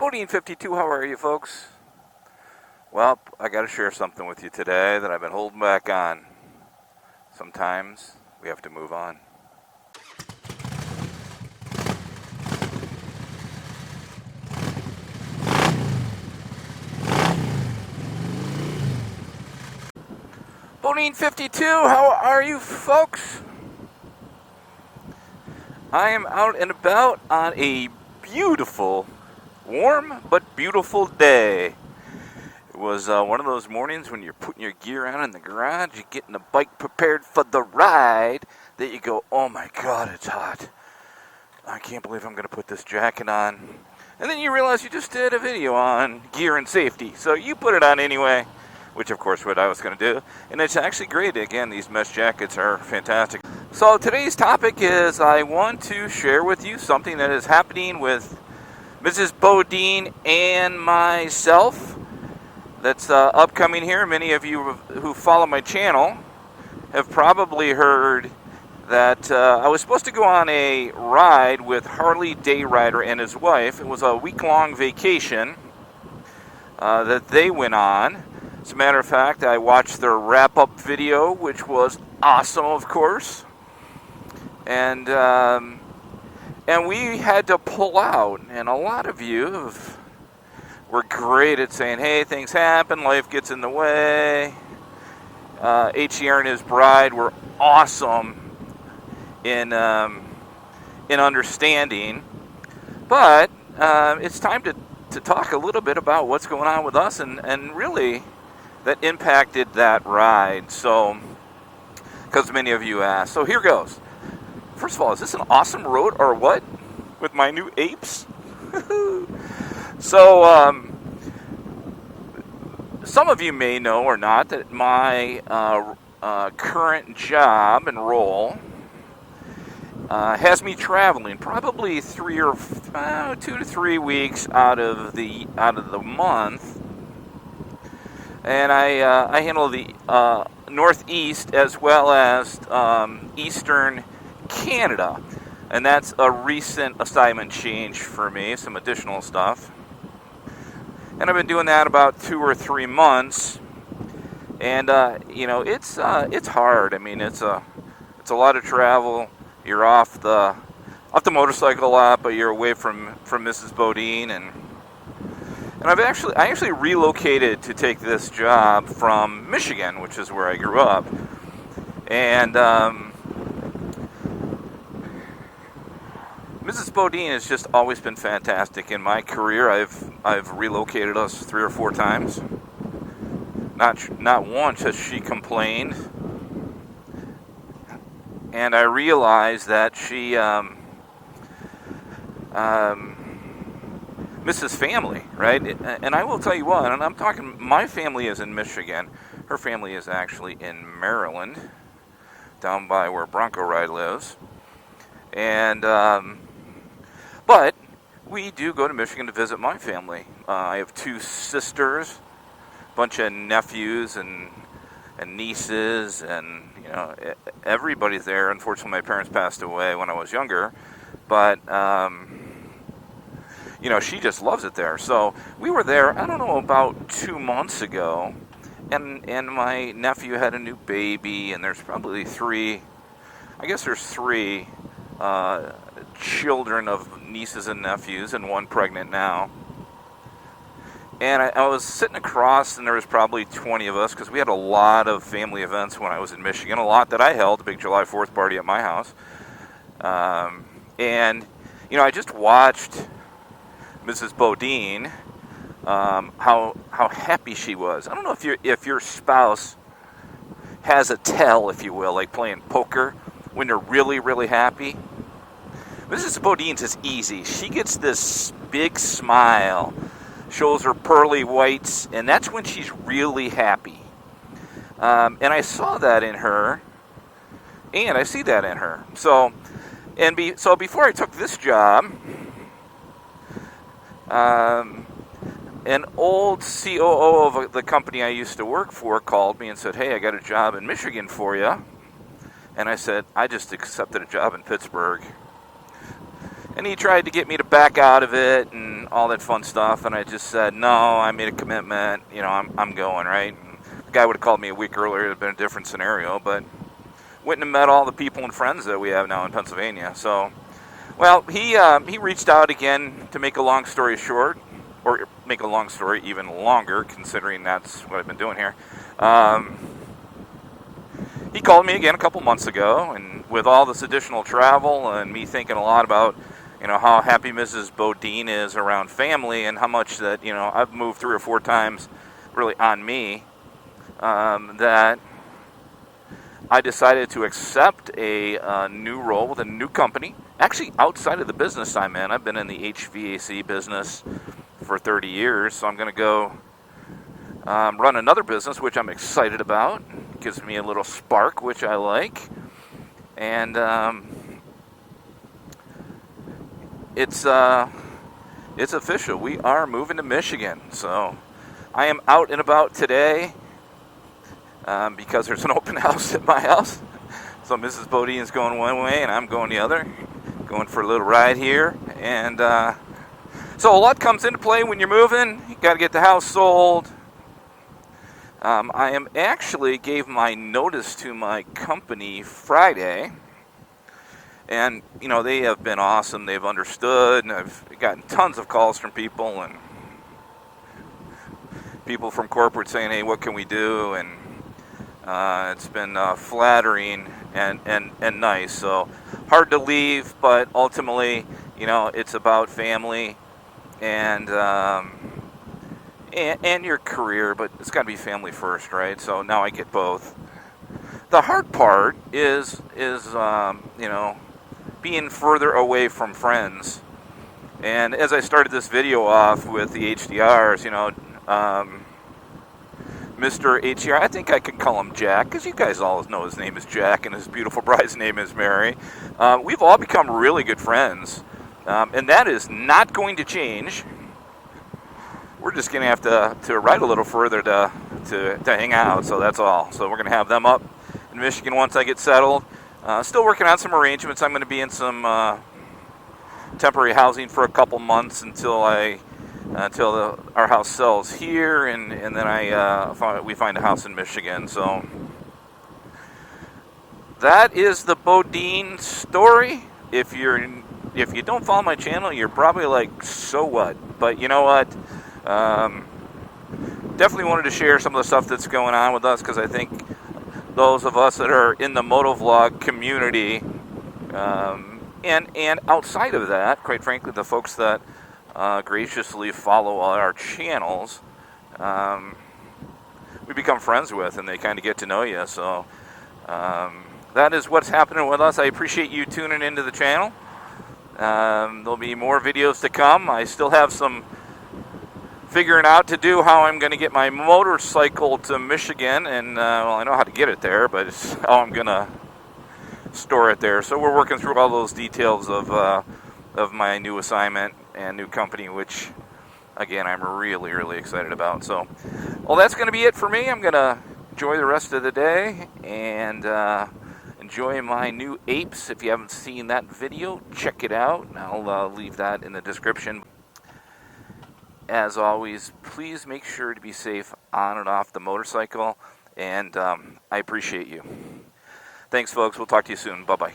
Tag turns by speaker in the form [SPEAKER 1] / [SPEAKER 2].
[SPEAKER 1] Bodine 52, how are you folks? Well, I got to share something with you today that I've been holding back on. Sometimes we have to move on. Bodine 52, how are you folks? I am out and about on a beautiful, warm but beautiful day. It was one of those mornings when you're putting your gear on in the garage, you're getting the bike prepared for the ride, that you go, oh my god, it's hot. I can't believe I'm going to put this jacket on. And then you realize you just did a video on gear and safety, so you put it on anyway, which of course what I was going to do. And it's actually great. Again, these mesh jackets are fantastic. So today's topic is I want to share with you something that is happening with Mrs. Bodine and myself that's upcoming here. Many of you who follow my channel have probably heard that I was supposed to go on a ride with Harley Day Rider and his wife. It was a week-long vacation that they went on. As a matter of fact, I watched their wrap-up video, which was awesome, of course. And we had to pull out, and a lot of you were great at saying, hey, things happen, life gets in the way. HCR and his bride were awesome in understanding. But it's time to talk a little bit about what's going on with us and really that impacted that ride. So, because many of you asked. So here goes. First of all, is this an awesome road or what? With my new apes? So, some of you may know or not that my current job and role has me traveling probably 2 to 3 weeks out of the month, and I handle the Northeast as well as Eastern Canada, and that's a recent assignment change for me, some additional stuff. And I've been doing that about 2 or 3 months, and it's hard. I mean, it's a lot of travel. You're off the motorcycle a lot, but you're away from Mrs. Bodine, and I actually relocated to take this job from Michigan, which is where I grew up, and Mrs. Bodine has just always been fantastic in my career. I've relocated us 3 or 4 times. Not once has she complained. And I realized that she misses family, right? And I will tell you what, and I'm talking, my family is in Michigan. Her family is actually in Maryland, down by where Bronco Ride lives. And but we do go to Michigan to visit my family. I have 2 sisters, a bunch of nephews and nieces, and everybody's there. Unfortunately, my parents passed away when I was younger, but she just loves it there. So we were there, I don't know, about 2 months ago, and my nephew had a new baby, and there's probably 3 children of nieces and nephews, and 1 pregnant now. And I was sitting across, and there was probably 20 of us, because we had a lot of family events when I was in Michigan, a lot that I held, a big July 4th party at my house. And I just watched Mrs. Bodine, how happy she was. I don't know if your spouse has a tell, if you will, like playing poker, when they're really, really happy. Mrs. Bodine's is easy. She gets this big smile, shows her pearly whites, and that's when she's really happy. And I saw that in her, and I see that in her. So before I took this job, an old COO of the company I used to work for called me and said, hey, I got a job in Michigan for you. And I said, I just accepted a job in Pittsburgh. And he tried to get me to back out of it and all that fun stuff, and I just said, no, I made a commitment, I'm going, right? And the guy would have called me a week earlier, it would have been a different scenario, but went and met all the people and friends that we have now in Pennsylvania. So, well, he reached out again to make a long story short, or make a long story even longer, considering that's what I've been doing here. He called me again a couple months ago, and with all this additional travel and me thinking a lot about, how happy Mrs. Bodine is around family and how much that, I've moved 3 or 4 times really on me, that I decided to accept a new role with a new company, actually outside of the business I'm in. I've been in the HVAC business for 30 years, so I'm going to go run another business, which I'm excited about. It gives me a little spark, which I like. And it's official. We are moving to Michigan. So I am out and about today because there's an open house at my house. So Mrs. Bodine's going one way and I'm going the other. Going for a little ride here. And so a lot comes into play when you're moving. You got to get the house sold. I am actually gave my notice to my company Friday, and they have been awesome. They've understood, and I've gotten tons of calls from people and people from corporate saying, "Hey, what can we do?" And it's been flattering and nice. So hard to leave, but ultimately, it's about family and your career, but it's got to be family first, right? So now I get both. The hard part is being further away from friends. And as I started this video off with the HDRs, Mr. HDR, I think I can call him Jack, because you guys all know his name is Jack and his beautiful bride's name is Mary. We've all become really good friends, and that is not going to change. We're just going to have to ride a little further to hang out, so that's all. So we're going to have them up in Michigan once I get settled. Still working on some arrangements. I'm going to be in some temporary housing for a couple months until our house sells here, and then we find a house in Michigan. So that is the Bodine story. If you don't follow my channel, you're probably like, so what? But you know what? Definitely wanted to share some of the stuff that's going on with us, because I think those of us that are in the motovlog community and outside of that, quite frankly, the folks that graciously follow our channels, we become friends with, and they kind of get to know you. So that is what's happening with us. I appreciate you tuning into the channel. There'll be more videos to come. I still have some figuring out to do how I'm going to get my motorcycle to Michigan, and well, I know how to get it there, but it's how I'm going to store it there. So we're working through all those details of my new assignment and new company, which again I'm really, really excited about. So, well, that's going to be it for me. I'm going to enjoy the rest of the day and enjoy my new apes. If you haven't seen that video, check it out. I'll leave that in the description. As always, please make sure to be safe on and off the motorcycle, and I appreciate you. Thanks, folks. We'll talk to you soon. Bye-bye.